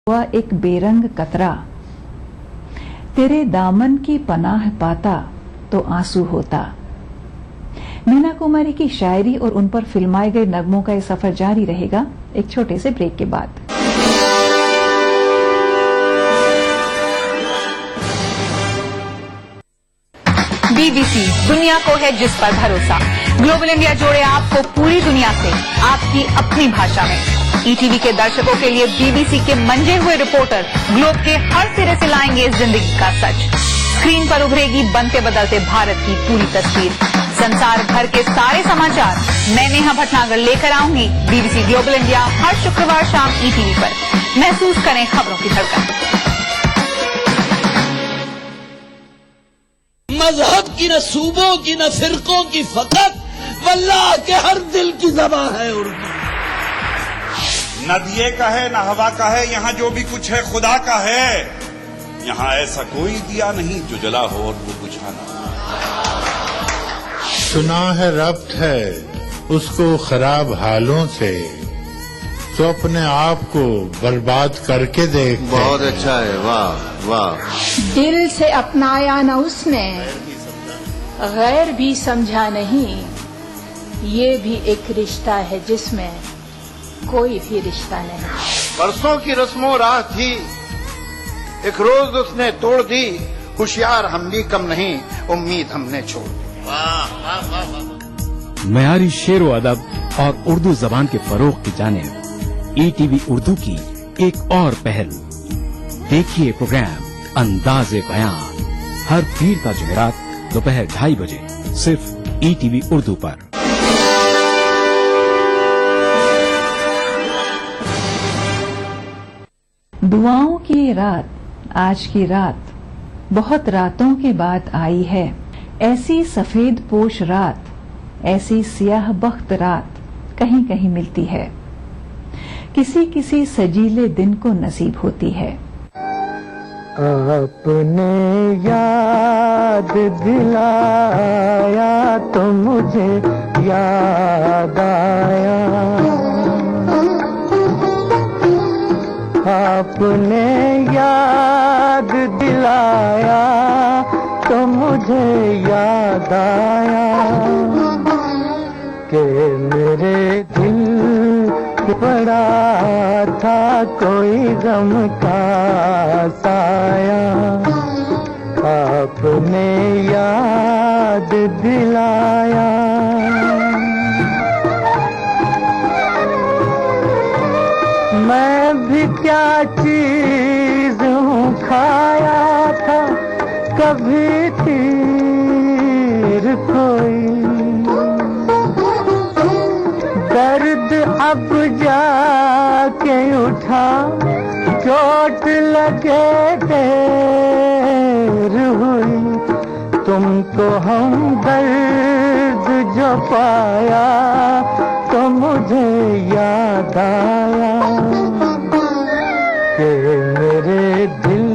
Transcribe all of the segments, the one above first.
हुआ एक बेरंग कतरा, तेरे दामन की पनाह पाता तो आंसू होता। मीना कुमारी की शायरी और उन पर फिल्माए गए नगमों का यह सफर जारी रहेगा एक छोटे से ब्रेक के बाद। बीबीसी, दुनिया को है जिस पर भरोसा। ग्लोबल इंडिया जोड़े आपको पूरी दुनिया से आपकी अपनी भाषा में। ईटीवी के दर्शकों के लिए बीबीसी के मंजे हुए रिपोर्टर ग्लोब के हर सिरे से लाएंगे इस जिंदगी का सच। स्क्रीन पर उभरेगी बनते बदलते भारत की पूरी तस्वीर। संसार भर के सारे समाचार मैं नेहा भटनागर लेकर आऊंगी बीबीसी ग्लोबल इंडिया हर शुक्रवार शाम ईटीवी पर। महसूस करें खबरों की धड़कन। मजहब की न सूबों की न फिरकों की फकत वल्लाह के हर दिल की ज़बान है उर्दू। न दिए का है न हवा का है, यहाँ जो भी कुछ है खुदा का है। यहाँ ऐसा कोई दिया नहीं जो जला हो और वो बुझा ना। सुना है रब्त है उसको खराब हालों से, तो अपने आप को बर्बाद करके देख। बहुत अच्छा है, वाह वाह। दिल से अपनाया न उसने, गैर भी समझा नहीं। ये भी एक रिश्ता है जिसमें कोई भी रिश्ता नहीं। बरसों की रस्मों राह थी, एक रोज उसने तोड़ दी। होशियार हम भी कम नहीं, उम्मीद हमने छोड़ दी। मयारी शेर व अदब और उर्दू जबान के फरोग की जानिब ईटीवी उर्दू की एक और पहल। देखिए प्रोग्राम अंदाज़े बयां हर पीर का जुमेरात दोपहर 2:30 बजे सिर्फ ईटीवी उर्दू पर। दुआओं की ये रात, आज की रात बहुत रातों के बाद आई है। ऐसी सफेद पोश रात, ऐसी सियाह बख्त रात कहीं कहीं मिलती है, किसी किसी सजीले दिन को नसीब होती है। आपने याद दिलाया तो मुझे याद आया, आपने याद दिलाया तो मुझे याद आया कि मेरे दिल पे पड़ा था कोई गम का साया। आपने याद दिलाया। मैं भी क्या चीज हूँ, खाया था कभी तीर कोई। दर्द अब जाके उठा, चोट लगे देर हुई। तुमको हम दर्द जो पाया तो मुझे याद आया कि मेरे दिल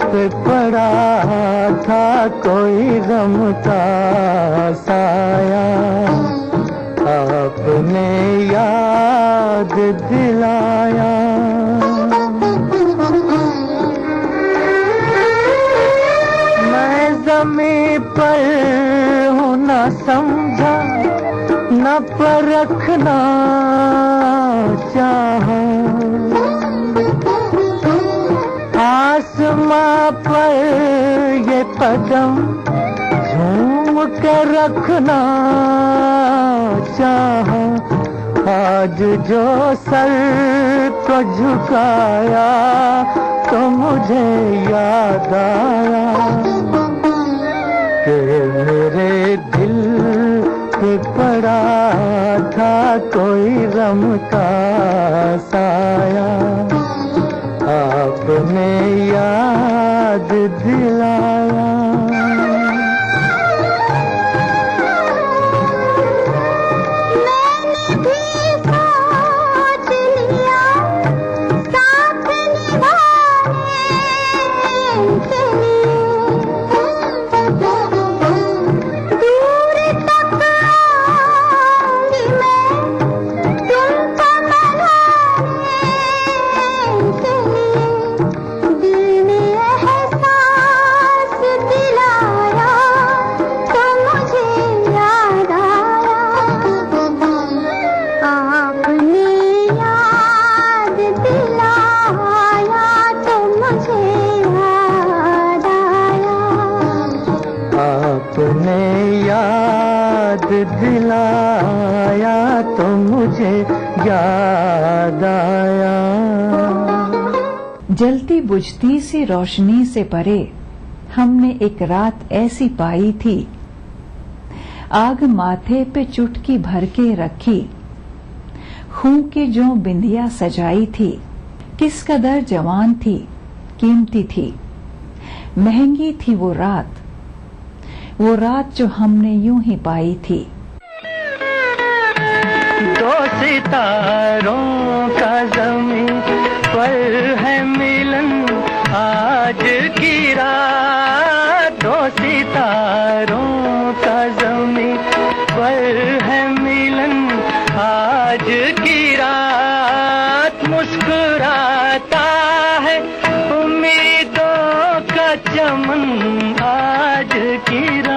पे पड़ा था कोई गम का साया। आपने याद दिलाया। मैं ज़मीं पर हूँ न समझा, न परखना चाहा। आसमां पर ये कदम झूम के रखना चाहा। आज जो सर को झुकाया तो मुझे याद आया कि मेरे दिल पे पड़ा था कोई गम का साया। आपने याद दिलाया। तुमको मनाने के लिए दिलाया तो मुझे याद आया। जलती बुझती सी रोशनी से परे हमने एक रात ऐसी पाई थी, आग माथे पे चुटकी भर के रखी, खूं की जो बिंदिया सजाई थी, किस कदर जवान थी, कीमती थी, महंगी थी वो रात जो हमने यूं ही पाई थी। दो सितारों का ज़मीं पर है मिलन आज की रात, दो सितारों का ज़मीं पर है मिलन आज की रात। मुस्कुराता है उम्मीदों का चमन आज की रात।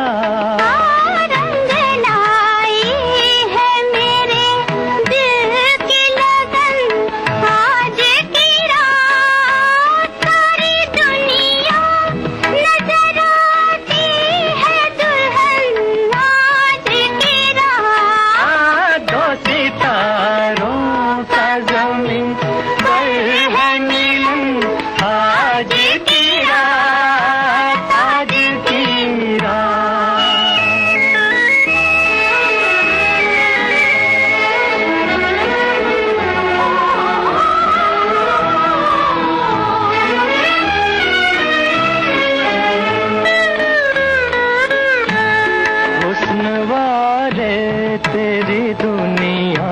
तेरी दुनिया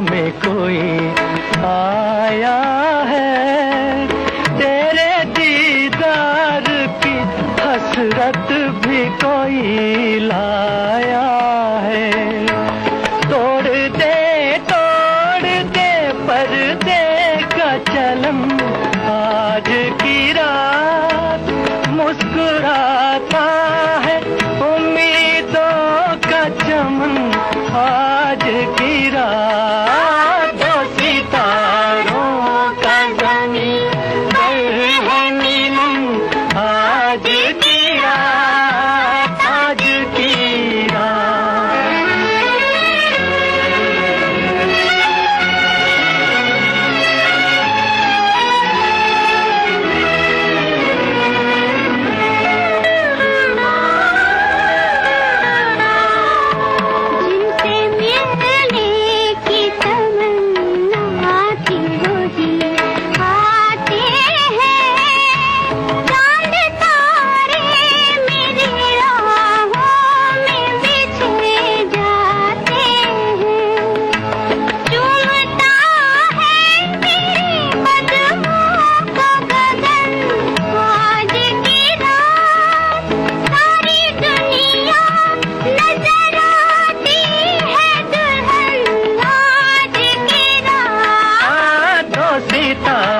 में कोई आया है, तेरे दीदार की हसरत भी कोई लाया है। तोड़ दे पर्दे का चलन आज की रात, मुस्कुराता है उम्मीदों का चमन आज की रात। दो सितारों का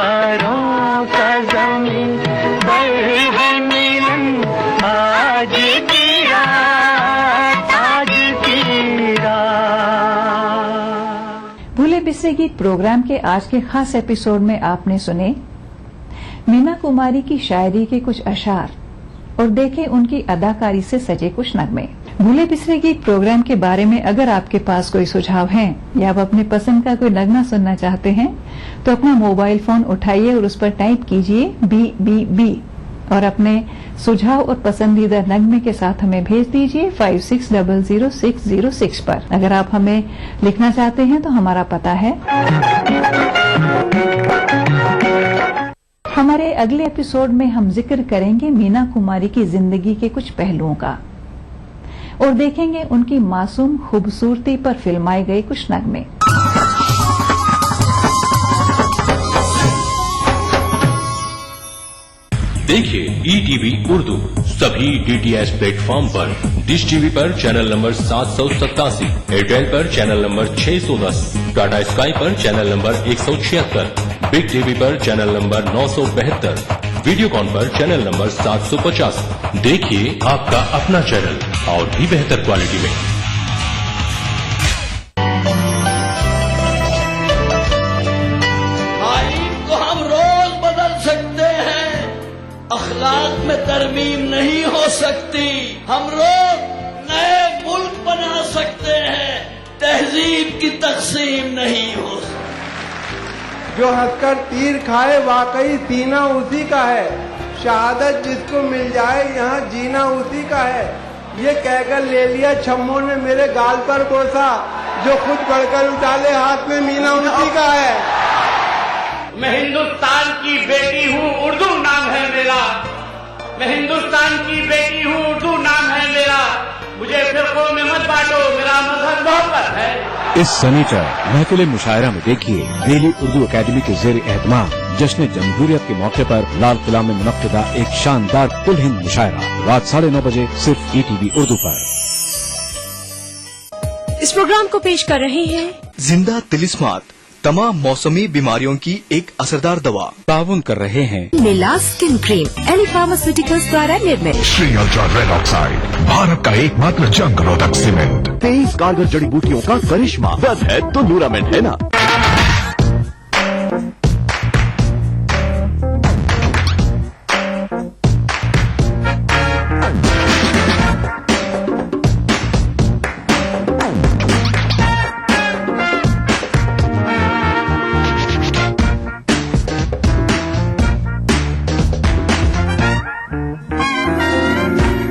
ज़मीं पर है मिलन आज की रात, आज की रात। भूले बिसरे गीत प्रोग्राम के आज के खास एपिसोड में आपने सुने मीना कुमारी की शायरी के कुछ अशार और देखे उनकी अदाकारी से सजे कुछ नगमे। भूले बिसरे गीत प्रोग्राम के बारे में अगर आपके पास कोई सुझाव है या आप अपने पसंद का कोई नगमा सुनना चाहते हैं तो अपना मोबाइल फोन उठाइए और उस पर टाइप कीजिए BBB और अपने सुझाव और पसंदीदा नगमे के साथ हमें भेज दीजिए 56000606 पर। अगर आप हमें लिखना चाहते हैं तो हमारा पता है। हमारे अगले एपिसोड में हम जिक्र करेंगे मीना कुमारी की जिंदगी के कुछ पहलुओं का और देखेंगे उनकी मासूम खूबसूरती पर फिल्माए गए कुछ नगमे। देखिए ETV उर्दू सभी DTH प्लेटफॉर्म पर, डिश टीवी पर चैनल नंबर 787, एयरटेल पर चैनल नंबर 610, टाटा स्काई पर चैनल नंबर 176, बिग टीवी पर चैनल नंबर 972, वीडियोकॉन पर चैनल नंबर 750। देखिए आपका अपना चैनल और भी बेहतर क्वालिटी में। अखलाक में तरमीम नहीं हो सकती। हम लोग नए मुल्क बना सकते हैं, तहजीब की तकसीम नहीं हो सकती। जो हंसकर तीर खाए वाकई सीना उसी का है, शहादत जिसको मिल जाए यहाँ जीना उसी का है। ये कहकर ले लिया छम्मों ने मेरे गाल पर बोसा, जो खुद बढ़कर उठाले हाथ में मीना उसी का है। मैं हिंदुस्तान की बेटी हूँ, उर्दू नाम है मेरा। मैं हिंदुस्तान की बेटी हूँ, उर्दू नाम है मेरा। मुझे फिरकों में मत बांटो, मेरा मजहब मोहब्बत है। इस सनीचर महफिल मुशायरा में देखिए दिल्ली उर्दू अकेडमी के जेर एहतमाम जश्न जमहूरियत के मौके पर लाल किला में मुनक्किदा एक शानदार कुल हिंद मुशायरा रात 9:30 बजे सिर्फ ETV उर्दू पर। इस प्रोग्राम को पेश कर रहे हैं जिंदा तिलिस्मात, तमाम मौसमी बीमारियों की एक असरदार दवा। ताउन कर रहे हैं नीला स्किन क्रीम एली फार्मास्यूटिकल्स द्वारा निर्मित। Shri ultra red oxide, Bharat का एकमात्र जंग रोधक सीमेंट। 23 कारगर जड़ी बूटियों का करिश्मा, दर्द है तो न्यूरामेंट है ना।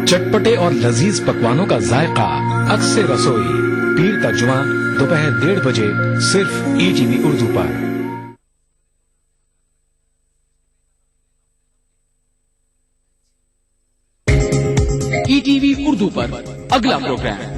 चटपटे और लजीज पकवानों का जायका अक्सर रसोई पीर का जुमा दोपहर 1:30 बजे सिर्फ ETV उर्दू पर। ETV उर्दू पर अगला प्रोग्राम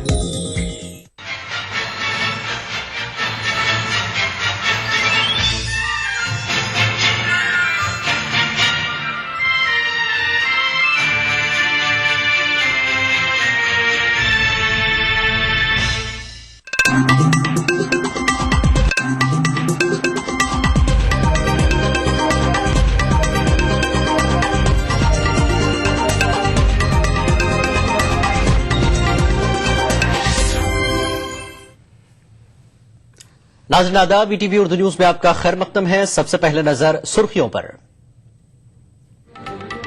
नाज़रीन आदाब, ETV उर्दू न्यूज में आपका खैर मकदम है। सबसे पहले नजर सुर्खियों पर।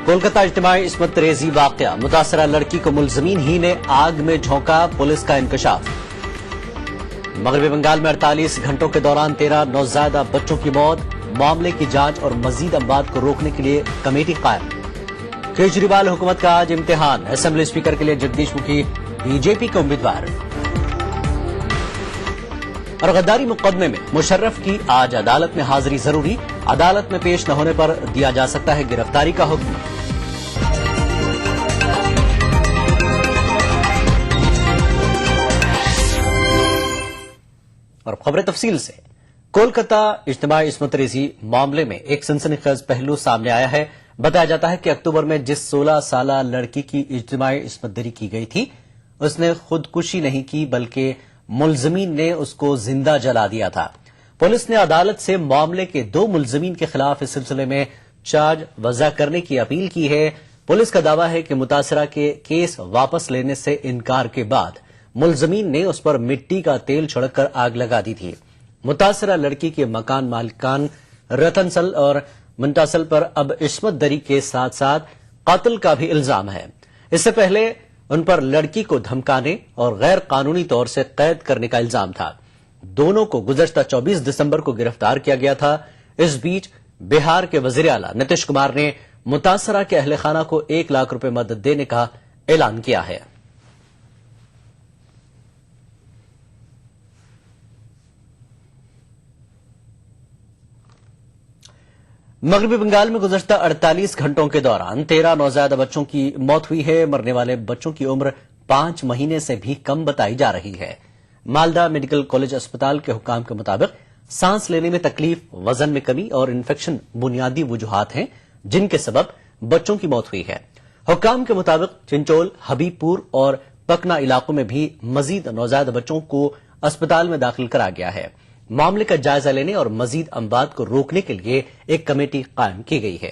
कोलकाता इज्तिमाई इस्मत रेजी वाकया, मुतासरा लड़की को मुलजमीन ही ने आग में झोंका, पुलिस का इंकशाफ। मगरबी बंगाल में 48 घंटों के दौरान 13 नौज़ायदा बच्चों की मौत, मामले की जांच और मजीद अमवात को रोकने के लिए कमेटी कायम। केजरीवाल हुकूमत का आज इम्तिहान, असेंबली स्पीकर के लिए जगदीश मुखी बीजेपी के उम्मीदवार। और गद्दारी मुकदमे में मुशर्रफ की आज अदालत में हाजिरी जरूरी, अदालत में पेश न होने पर दिया जा सकता है गिरफ्तारी का हुक्म। और खबरें तफसील से। कोलकाता इज्तिमाई इस्मत रेजी मामले में एक सनसनीखेज पहलू सामने आया है। बताया जाता है कि अक्टूबर में जिस 16 साल लड़की की इज्तिमाई इस्मत दरी की गई थी, उसने खुदकुशी नहीं की बल्कि मुलजमीन ने उसको जिंदा जला दिया था। पुलिस ने अदालत से मामले के 2 मुलजमीन के खिलाफ इस सिलसिले में चार्ज वज़ा करने की अपील की है। पुलिस का दावा है कि मुतासरा के केस वापस लेने से इनकार के बाद मुलजमीन ने उस पर मिट्टी का तेल छिड़ककर आग लगा दी थी। मुतासरा लड़की के मकान मालिकान रतनसल और मुंतासल पर अब इस्मत दरी के साथ साथ कत्ल का भी इल्जाम है। इससे पहले उन पर लड़की को धमकाने और गैर कानूनी तौर से कैद करने का इल्जाम था। दोनों को गुज़श्ता 24 दिसंबर को गिरफ्तार किया गया था। इस बीच बिहार के वजीर आला नीतीश कुमार ने मुतासरा के अहले खाना को 1 लाख रुपए मदद देने का ऐलान किया है। मगरबी बंगाल में गुज़श्ता 48 घंटों के दौरान 13 नौज़ायदा बच्चों की मौत हुई है। मरने वाले बच्चों की उम्र 5 महीने से भी कम बताई जा रही है। मालदा मेडिकल कॉलेज अस्पताल के हुक्काम के मुताबिक सांस लेने में तकलीफ, वजन में कमी और इन्फेक्शन बुनियादी वजूहात हैं जिनके सबब बच्चों की मौत हुई है। हुक्काम के मुताबिक चिंचोल, हबीबपुर और पकना इलाकों में भी मजीद नौज़ायदा बच्चों को अस्पताल में दाखिल करा गया है। मामले का जायजा लेने और मजीद अमवात को रोकने के लिए एक कमेटी कायम की गई है।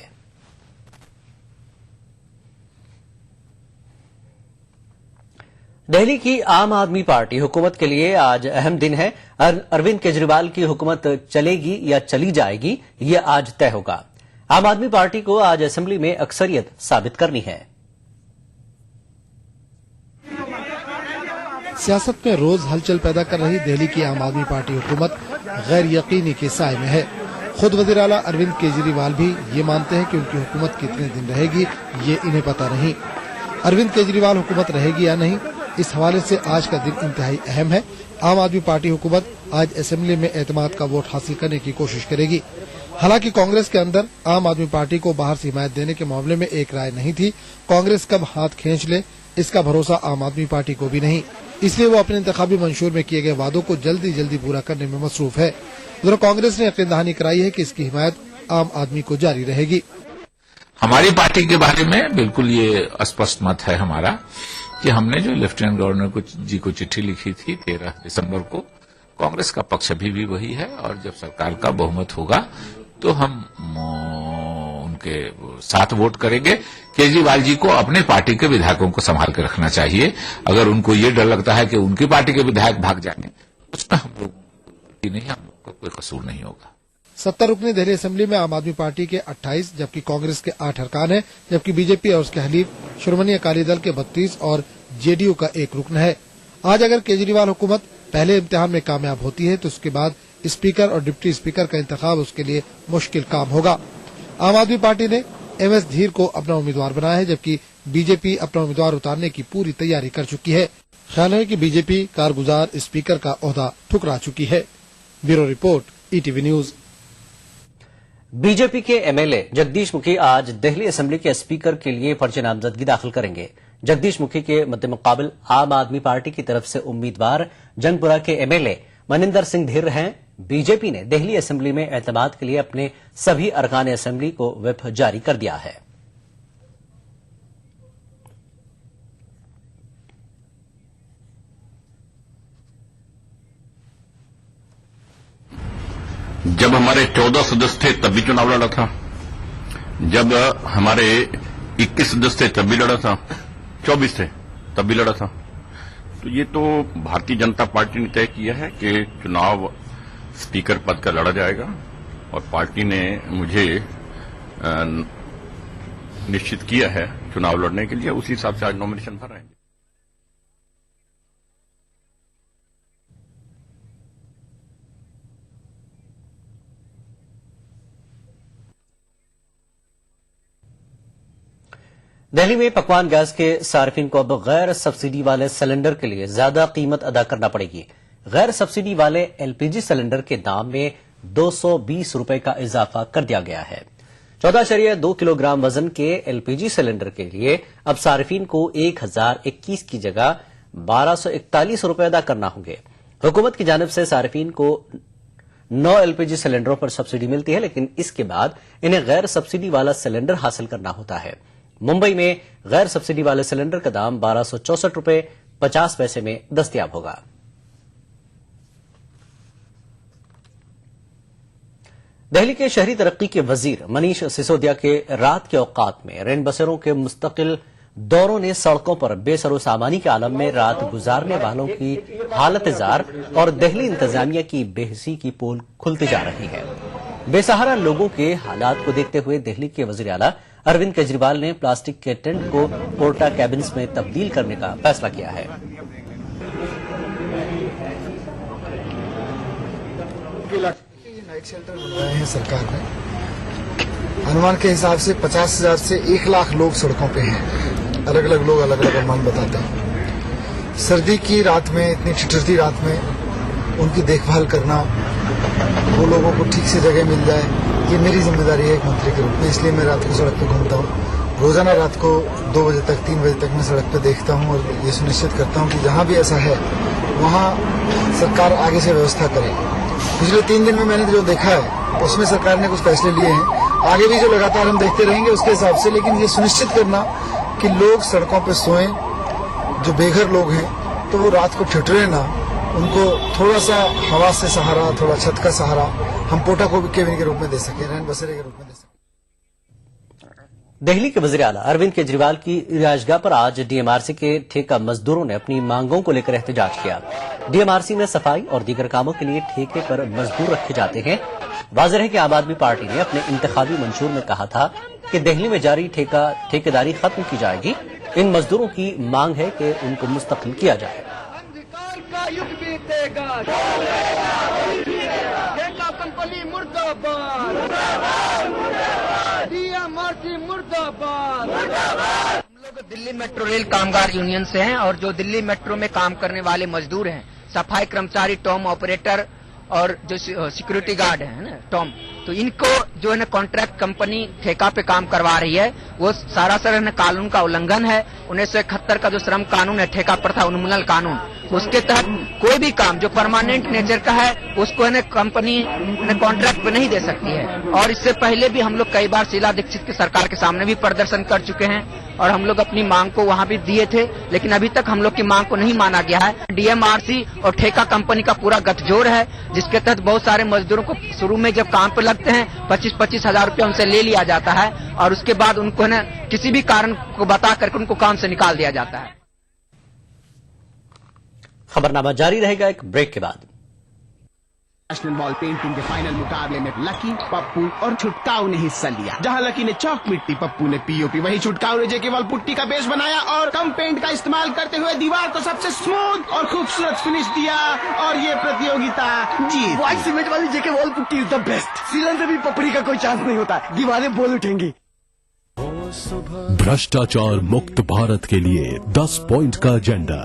दिल्ली की आम आदमी पार्टी हुकूमत के लिए आज अहम दिन है। अरविंद केजरीवाल की हुकूमत चलेगी या चली जाएगी, यह आज तय होगा। आम आदमी पार्टी को आज असेंबली में अक्सरियत साबित करनी है। सियासत में रोज हलचल पैदा कर रही दिल्ली की आम आदमी पार्टी हुकूमत गैर यकीनी के साए में है। खुद वज़ीर आला अरविंद केजरीवाल भी ये मानते हैं कि उनकी हुकूमत कितने दिन रहेगी ये इन्हें पता नहीं। अरविंद केजरीवाल हुकूमत रहेगी या नहीं, इस हवाले से आज का दिन इंतहाई अहम है। आम आदमी पार्टी हुकूमत आज असेंबली में एतमाद का वोट हासिल करने की कोशिश करेगी। हालांकि कांग्रेस के अंदर आम आदमी पार्टी को बाहर से हिमायत देने के मामले में एक राय नहीं थी। कांग्रेस कब हाथ खींच ले इसका भरोसा आम आदमी पार्टी को भी नहीं, इसलिए वो अपने इंतखाबी मंशूर में किए गए वादों को जल्दी जल्दी पूरा करने में मसरूफ है। उधर कांग्रेस ने यकीन दहानी कराई है कि इसकी हिमायत आम आदमी को जारी रहेगी। हमारी पार्टी के बारे में बिल्कुल ये स्पष्ट मत है हमारा कि हमने जो लेफ्टिनेंट गवर्नर जी को चिट्ठी लिखी थी 13 दिसंबर को, कांग्रेस का पक्ष अभी भी वही है और जब सरकार का बहुमत होगा तो हम उनके साथ वोट करेंगे। केजरीवाल जी को अपने पार्टी के विधायकों को संभाल के रखना चाहिए। अगर उनको ये डर लगता है कि उनकी पार्टी के विधायक भाग जाएंगे, उसमें हम लोग नहीं, हम लोग का कोई कसूर नहीं होगा। 70 रुकनी दिल्ली असेंबली में आम आदमी पार्टी के 28 जबकि कांग्रेस के 8 अरकान हैं, जबकि बीजेपी और उसके हलीफ श्रोमणी अकाली दल के 32 और जेडीयू का 1 रुकन है। आज अगर केजरीवाल हुकूमत पहले इम्तिहान में कामयाब होती है तो उसके बाद स्पीकर और डिप्टी स्पीकर का इंतखाब उसके लिए मुश्किल काम होगा। आम आदमी पार्टी ने एमएस धीर को अपना उम्मीदवार बनाया है, जबकि बीजेपी अपना उम्मीदवार उतारने की पूरी तैयारी कर चुकी है। ख्याल है कि बीजेपी कारगुजार स्पीकर का ओहदा ठुकरा चुकी है। Bureau report, ETV news. BJP के एमएलए जगदीश मुखी आज दिल्ली असेंबली के स्पीकर के लिए पर्चे नामजदगी दाखिल करेंगे। जगदीश मुखी के मद्दे मुकाबिल आम आदमी पार्टी की तरफ से उम्मीदवार जंगपुरा के एमएलए मनिंदर सिंह धीर हैं। बीजेपी ने दिल्ली असेंबली में एतमाद के लिए अपने सभी अरकान असेंबली को व्हिप जारी कर दिया है। जब हमारे 14 सदस्य थे तब भी चुनाव लड़ा था, जब हमारे 21 सदस्य थे तब भी लड़ा था, 24 थे तब भी लड़ा था। तो ये तो भारतीय जनता पार्टी ने तय किया है कि चुनाव स्पीकर पद का लड़ा जाएगा और पार्टी ने मुझे निश्चित किया है चुनाव लड़ने के लिए। उसी हिसाब से आज नॉमिनेशन भर रहे हैं। दिल्ली में पकवान गैस के सार्फिन को अब गैर सब्सिडी वाले सिलेंडर के लिए ज्यादा कीमत अदा करना पड़ेगी। गैर सब्सिडी वाले एलपीजी सिलेंडर के दाम में 220 रुपए का इजाफा कर दिया गया है। 14.2 किलोग्राम वजन के एलपीजी सिलेंडर के लिए अब सार्फिन को 1021 की जगह 1241 रुपए अदा करना होंगे। हुकूमत की जानिब से सार्फिन को 9 एलपीजी सिलेंडरों पर सब्सिडी मिलती है, लेकिन इसके बाद इन्हें गैर सब्सिडी वाला सिलेंडर हासिल करना होता है। मुंबई में गैर सब्सिडी वाले सिलेंडर का दाम 1264 रुपए 50 पैसे में दस्तयाब होगा। दिल्ली के शहरी तरक्की के वजीर मनीष सिसोदिया के रात के औकात में रैन बसेरों के मुस्तकिल दौरों ने सड़कों पर बेसरोसामानी के आलम में रात गुजारने वालों की हालत जार और दिल्ली इंतजामिया की बेहसी की पोल खुलती जा रही है। बेसहारा लोगों के हालात को देखते हुए दिल्ली के वजीर आला अरविंद केजरीवाल ने प्लास्टिक के टेंट को पोर्टा कैबिन्स में तब्दील करने का फैसला किया है। नाइट शेल्टर बनवाए हैं सरकार ने। अनुमान के हिसाब से 50,000 से 1 लाख लोग सड़कों पे हैं। अलग अलग लोग अलग अलग अनुमान बताते हैं। सर्दी की रात में, इतनी ठिठुरती रात में उनकी देखभाल करना, वो लोगों को ठीक से जगह मिल जाए, ये मेरी जिम्मेदारी है एक मंत्री के रूप में। इसलिए मैं रात को सड़क पे घूमता हूँ। रोजाना रात को 2 बजे तक 3 बजे तक मैं सड़क पे देखता हूँ और ये सुनिश्चित करता हूँ कि जहाँ भी ऐसा है वहाँ सरकार आगे से व्यवस्था करे। पिछले 3 दिन में मैंने जो देखा है उसमें सरकार ने कुछ फैसले लिए हैं। आगे भी जो लगातार हम देखते रहेंगे उसके हिसाब से, लेकिन ये सुनिश्चित करना कि लोग सड़कों पर सोएं, जो बेघर लोग हैं तो वो रात को ठिठुरे ना, उनको थोड़ा सा हवा से सहारा, थोड़ा छत का सहारा हम पोटा को केबिन के रूप में दे सके, रैन बसेरे के रूप में दे सके। दिल्ली के वजीर आला अरविंद केजरीवाल की रिहायशगाह पर आज डीएमआरसी के ठेका मजदूरों ने अपनी मांगों को लेकर एहतजाज किया। डीएमआरसी में सफाई और दीगर कामों के लिए ठेके पर मजदूर रखे जाते हैं। वाज़ेह है कि आम आदमी पार्टी ने अपने इंतखाबी मंशूर में कहा था कि दिल्ली में जारी ठेकेदारी खत्म की जाएगी। इन मजदूरों की मांग है कि उनको मुस्तकिल किया जाए। जीतेगा, ठेका कंपनी मुर्दाबाद, डीएमआरसी मुर्दाबाद। हम लोग दिल्ली मेट्रो रेल कामगार यूनियन से हैं और जो दिल्ली मेट्रो में काम करने वाले मजदूर हैं, सफाई कर्मचारी, टॉम ऑपरेटर और जो सिक्योरिटी गार्ड है ना टॉम, तो इनको जो है ना कॉन्ट्रैक्ट कंपनी ठेका पे काम करवा रही है, वो सरासर है कानून का उल्लंघन है। 1971 का जो श्रम कानून है, ठेका प्रथा उन्मूलन कानून, उसके तहत कोई भी काम जो परमानेंट नेचर का है उसको है ना कंपनी कॉन्ट्रैक्ट पे नहीं दे सकती है। और इससे पहले भी हम लोग कई बार शीला दीक्षित की सरकार के सामने भी प्रदर्शन कर चुके हैं और हम लोग अपनी मांग को वहां भी दिए थे, लेकिन अभी तक हम लोग की मांग को नहीं माना गया है। डीएमआरसी और ठेका कंपनी का पूरा गठजोड़ है, जिसके तहत बहुत सारे मजदूरों को शुरू में जब काम पे लगते हैं 25-25 हजार रुपया उनसे ले लिया जाता है और उसके बाद उनको है ना किसी भी कारण को बता करके उनको काम से निकाल दिया जाता है। खबरनामा जारी रहेगा एक ब्रेक के बाद। नेशनल बॉल पेंटिंग के फाइनल मुकाबले में लकी, पप्पू और छुटकाऊ ने हिस्सा लिया। जहां लकी ने चौक मिट्टी, पप्पू ने पीओपी, वहीं छुटकाऊ ने जेके वॉल पुट्टी का बेस बनाया और कम पेंट का इस्तेमाल करते हुए दीवार को सबसे स्मूथ और खूबसूरत फिनिश दिया और ये प्रतियोगिता जीत। व्हाइट सीमेंट वाली JK wall putty is the best. सीलन से भी पपड़ी का कोई चांस नहीं होता, दीवारें बोल उठेंगी। भ्रष्टाचार मुक्त भारत के लिए 10 पॉइंट का एजेंडा।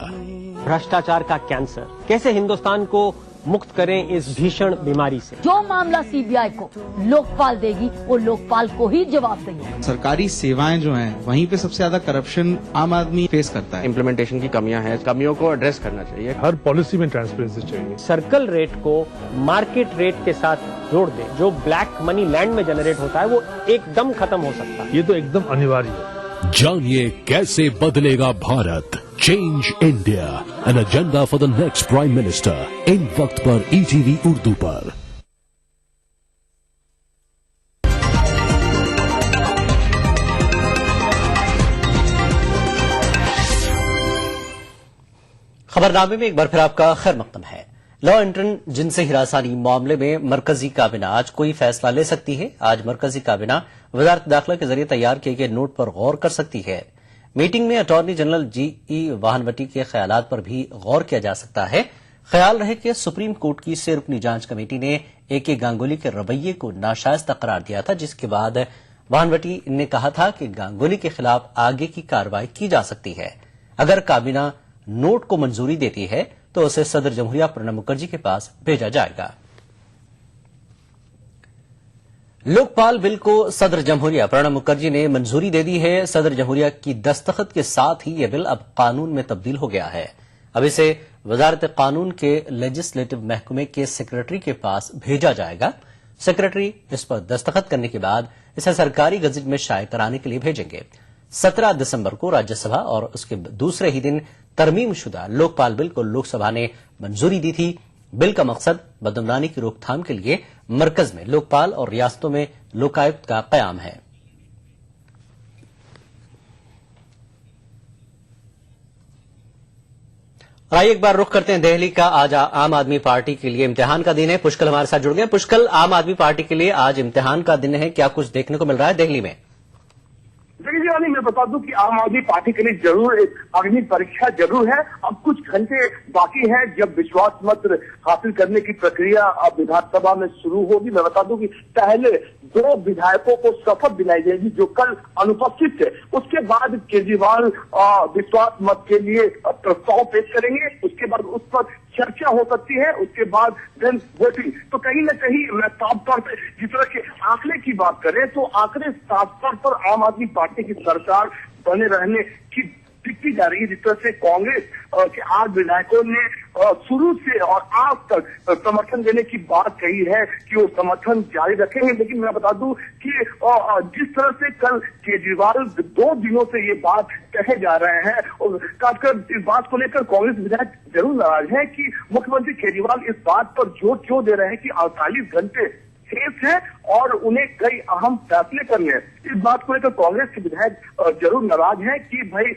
भ्रष्टाचार का कैंसर, कैसे हिंदुस्तान को मुक्त करें इस भीषण बीमारी से। जो मामला सीबीआई को लोकपाल देगी वो लोकपाल को ही जवाब देगी। सरकारी सेवाएं जो हैं वहीं पे सबसे ज्यादा करप्शन आम आदमी फेस करता है। इम्प्लीमेंटेशन की कमियां हैं, कमियों को एड्रेस करना चाहिए। हर पॉलिसी में ट्रांसपेरेंसी चाहिए। सर्कल रेट को मार्केट रेट के साथ जोड़ दे, जो ब्लैक मनी लैंड में जनरेट होता है वो एकदम खत्म हो सकता है। ये तो एकदम अनिवार्य है। जानिए कैसे बदलेगा Bharat. Change India, an agenda for the next prime minister, इन वक्त पर ईटीवी उर्दू पर। खबरनामे में एक बार फिर आपका खैर मकदम है। लॉ एंड जिनसे हिरासानी मामले में मरकजी काबीना आज कोई फैसला ले सकती है। आज मरकजी काबीना वजारत दाखिला के जरिए तैयार किए गए नोट पर गौर कर सकती है। मीटिंग में अटॉर्नी जनरल जीई वाहनवटी के ख्यालात पर भी गौर किया जा सकता है। ख्याल रहे कि सुप्रीम कोर्ट की 6 रुकनी जांच कमेटी ने ए.के. गांगुली के रवैये को नाशाइस्ता करार दिया था, जिसके बाद वाहनवटी ने कहा था कि गांगुली के खिलाफ आगे की कार्रवाई की जा सकती है। अगर काबीना नोट को मंजूरी देती है तो उसे सदर जमहूरिया प्रणब मुखर्जी के पास भेजा जाएगा। लोकपाल बिल को सदर जमहूरिया प्रणब मुखर्जी ने मंजूरी दे दी है। सदर जमहूरिया की दस्तखत के साथ ही यह बिल अब कानून में तब्दील हो गया है। अब इसे वजारत कानून के लेजिस्लेटिव महकमे के सेक्रेटरी के पास भेजा जाएगा। सेक्रेटरी इस पर दस्तखत करने के बाद इसे सरकारी गजट में शाये कराने के लिए भेजेंगे। 17 दिसंबर को राज्यसभा और उसके दूसरे ही दिन तरमीमशुदा लोकपाल बिल को लोकसभा ने मंजूरी दी थी। बिल का मकसद बदमरानी की रोकथाम के लिए मरकज में लोकपाल और रियासतों में लोकायुक्त का कयाम है। आइए एक बार रुख करते हैं दिल्ली का। आज आम आदमी पार्टी के लिए इम्तिहान का दिन है। पुष्कल हमारे साथ जुड़ गए। पुष्कल, आम आदमी पार्टी के लिए आज इम्तिहान का दिन है, क्या कुछ देखने को मिल रहा है दिल्ली में? देखिए, मैं बता दूं कि आम आदमी पार्टी के लिए जरूर एक अग्नि परीक्षा जरूर है। अब कुछ घंटे बाकी है जब विश्वास मत हासिल करने की प्रक्रिया अब विधानसभा में शुरू होगी। मैं बता दूं कि पहले 2 विधायकों को शपथ दिलाई जाएगी जो कल अनुपस्थित थे। उसके बाद केजरीवाल विश्वास मत के लिए प्रस्ताव पेश करेंगे। उसके बाद उस पर चर्चा हो सकती है, उसके बाद देन वोटिंग। तो कहीं न कहीं मैं साफ तौर पर जिस तरह के आंकड़े की बात करें तो आंकड़े साफ तौर पर आम आदमी पार्टी की सरकार बने रहने की दिखती जा रही है। जिस तरह से कांग्रेस के 8 विधायकों ने शुरू से और आज तक समर्थन देने की बात कही है कि वो समर्थन जारी रखेंगे। लेकिन मैं बता दूं कि जिस तरह से कल केजरीवाल 2 दिनों से ये बात कहे जा रहे हैं और खासकर इस बात को लेकर कांग्रेस विधायक जरूर नाराज है कि मुख्यमंत्री केजरीवाल इस बात पर जोर क्यों दे रहे हैं कि 48 घंटे शेष है और उन्हें कई अहम फैसले करने हैं। इस बात को लेकर कांग्रेस के विधायक जरूर नाराज हैं कि भाई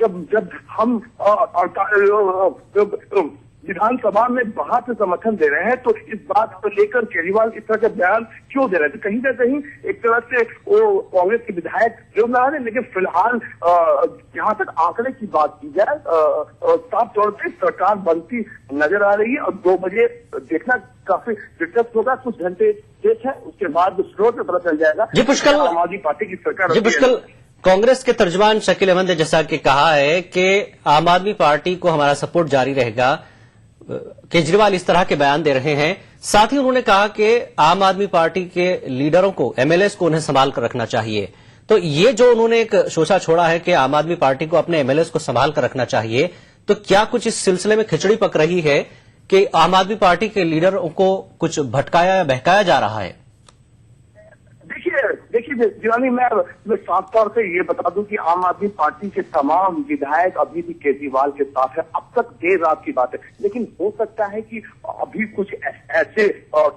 जब हम विधानसभा में बाहर से समर्थन दे रहे हैं, तो इस बात को लेकर केजरीवाल इस तरह के बयान क्यों दे रहे हैं? तो कहीं ना कहीं एक तरह से वो कांग्रेस के विधायक जो ना है, लेकिन फिलहाल जहां तक आंकड़े की बात की जाए साफ तौर पर सरकार बनती नजर आ रही है और 2 बजे देखना काफी दिलचस्प होगा। कुछ घंटे शेष है, उसके बाद स्रोत में पता चल जाएगा। जी पुष्कल, आम आदमी पार्टी की सरकार। जी पुष्कल, कांग्रेस के तर्जुमान शकील अहमद ने जैसा कि कहा है कि आम आदमी पार्टी को हमारा सपोर्ट जारी रहेगा, केजरीवाल इस तरह के बयान दे रहे हैं। साथ ही उन्होंने कहा कि आम आदमी पार्टी के लीडरों को, एमएलएस को उन्हें संभाल कर रखना चाहिए। तो ये जो उन्होंने एक शोषा छोड़ा है कि आम आदमी पार्टी को अपने एमएलएस को संभाल कर रखना चाहिए, तो क्या कुछ इस सिलसिले में खिचड़ी पक रही है कि आम आदमी पार्टी के लीडरों को कुछ भटकाया या बहकाया जा रहा है? देखिए दीवानी, मैं साफ तौर से ये बता दूं कि आम आदमी पार्टी के तमाम विधायक अभी भी केजरीवाल के साथ है। अब तक देर रात की बात है, लेकिन हो सकता है कि अभी कुछ ऐसे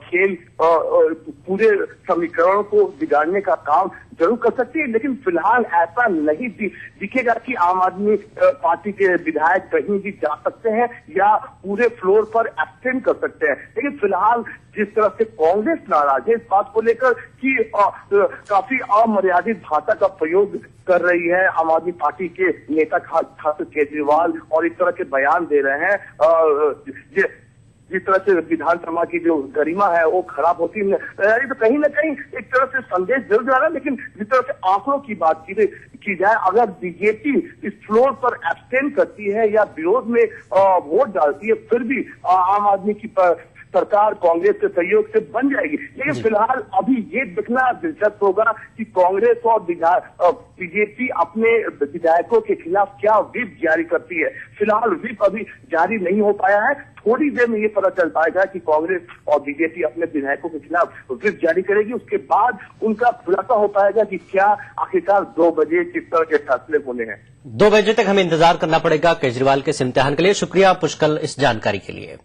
खेल पूरे समीकरणों को बिगाड़ने का काम जरूर कर सकती है, लेकिन फिलहाल ऐसा नहीं दिखेगा कि आम आदमी पार्टी के विधायक कहीं भी जा सकते हैं या पूरे फ्लोर पर एब्सेंट कर सकते हैं। लेकिन फिलहाल जिस तरह से कांग्रेस नाराज है इस बात को लेकर कि काफी अमर्यादित भाषा का प्रयोग कर रही है आम आदमी पार्टी के नेता खासकर केजरीवाल, और इस तरह के बयान दे रहे हैं जिस तरह से विधानसभा की जो गरिमा है वो खराब होती है, तो कहीं ना कहीं एक तरह से संदेश जरूर जा रहा है। लेकिन जिस तरह से आंकड़ों की बात की जाए, अगर बीजेपी इस फ्लोर पर एब्सटेन करती है या विरोध में वोट डालती है, फिर भी आम आदमी की सरकार कांग्रेस के सहयोग से बन जाएगी। लेकिन फिलहाल अभी ये देखना दिलचस्प होगा कि कांग्रेस और बीजेपी अपने विधायकों के खिलाफ क्या व्हिप जारी करती है। फिलहाल व्हिप अभी जारी नहीं हो पाया है, थोड़ी देर में ये पता चल पाएगा कि कांग्रेस और बीजेपी अपने विधायकों के खिलाफ व्हिप जारी करेगी। उसके बाद उनका खुलासा हो पाएगा कि क्या आखिरकार 2 बजे किस तरह के फैसले होने हैं। 2 बजे तक हमें इंतजार करना पड़ेगा केजरीवाल के इस इम्तिहान के लिए। शुक्रिया पुष्कल इस जानकारी के लिए।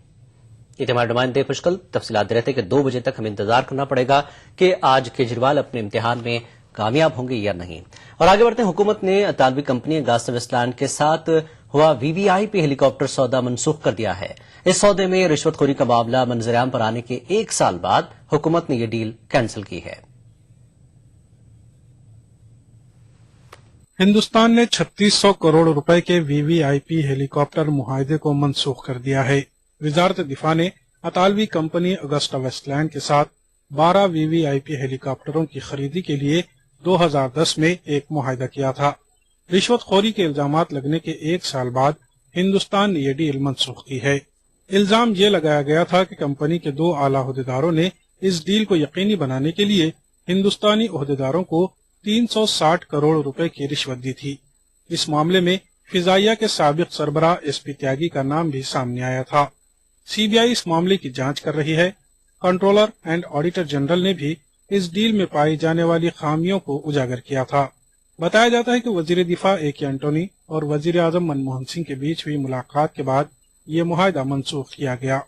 ये हमारे नुमाइंदे पुष्कल तफसीलात दे रहे थे कि 2 बजे तक हमें इंतजार करना पड़ेगा कि आज केजरीवाल अपने इम्तिहान में कामयाब होंगे या नहीं। और आगे बढ़ते हैं, हुकूमत ने अतालवी कंपनी अगास्टा वेस्टलैंड के साथ हुआ वीवीआईपी हेलीकॉप्टर सौदा मनसूख कर दिया है। इस सौदे में रिश्वतखोरी का मामला मंजरेआम पर आने के 1 साल बाद हुकूमत ने यह डील कैंसिल की है। हिंदुस्तान ने 3600 करोड़ रुपए के वीवीआईपी हेलीकॉप्टर मुआहदे को मनसूख कर दिया है। वजारत दिफा ने अतालवी कंपनी अगस्टा वेस्टलैंड के साथ 12 वीवीआईपी हेलीकॉप्टरों की खरीदी के लिए 2010 में एक मुआहदा किया था। रिश्वतखोरी के इल्जामात लगने के 1 साल बाद हिंदुस्तान ने यह डील मनसूख की है। इल्जाम ये लगाया गया था कि कंपनी के 2 आला ओहदेदारों ने इस डील को यकीनी बनाने के लिए हिंदुस्तानी ओहदेदारों को 360 करोड़ रुपए की रिश्वत दी थी। इस मामले में फिजाइया के साबिक सरबराह एसपी त्यागी का नाम भी सामने आया था। सीबीआई इस मामले की जांच कर रही है। कंट्रोलर एंड ऑडिटर जनरल ने भी इस डील में पाई जाने वाली खामियों को उजागर किया था। बताया जाता है कि वजीर दिफा ए.के. एंटोनी और वजीर आजम मनमोहन सिंह के बीच हुई मुलाकात के बाद ये मुआहदा मनसूख किया गया।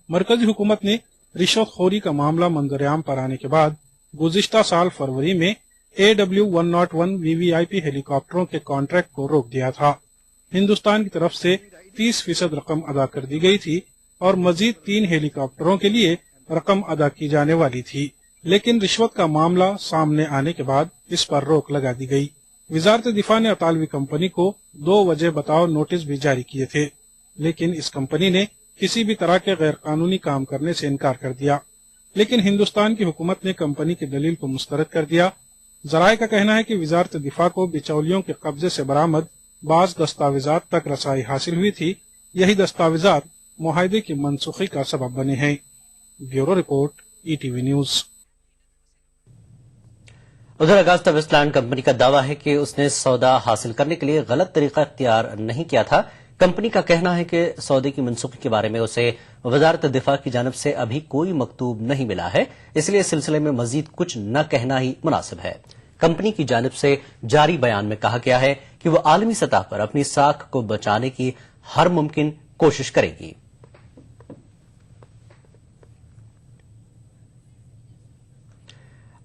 मरकजी हुकूमत ने रिश्वतखोरी का मामला मंजरेआम पर आने के बाद गुज़िश्ता साल फरवरी में AW101 वीवीआईपी हेलीकॉप्टरों के कॉन्ट्रैक्ट को रोक दिया था। हिंदुस्तान की तरफ से 30% रकम अदा कर दी गई थी और मजीद 3 हेलीकॉप्टरों के लिए रकम अदा की जाने वाली थी, लेकिन रिश्वत का मामला सामने आने के बाद इस पर रोक लगा दी गई। वजारत दिफा ने अतालवी कंपनी को 2 वजह बताओ नोटिस भी जारी किए थे, लेकिन इस कंपनी ने किसी भी तरह के गैर कानूनी काम करने से इनकार कर दिया। लेकिन हिंदुस्तान की हुकूमत ने कंपनी की दलील को मुस्तरद कर दिया। जराये का कहना है कि वजारत दिफा को बिचौलियों के कब्जे से बरामद बाज दस्तावेजात तक रसाई हासिल हुई थी। यही दस्तावेजात मुआहदे की मनसूखी का सबब बने हैं। Bureau report, ETV news. उधर अगास्टा वेस्टलैंड कंपनी का दावा है कि उसने सौदा हासिल करने के लिए गलत तरीका इख्तियार नहीं किया था। कंपनी का कहना है कि सौदे की मनसूखी के बारे में उसे वजारत दिफा की जानिब से अभी कोई मकतूब नहीं मिला है, इसलिए इस सिलसिले में मजीद कुछ न कहना ही मुनासिब है। कंपनी की जानिब से जारी बयान में कहा गया है कि वो आलमी सतह पर अपनी साख को बचाने की हर मुमकिन कोशिश करेगी।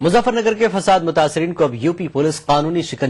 मुजफ्फरनगर के फसाद मुतासरीन को अब यूपी पुलिस कानूनी शिकंजा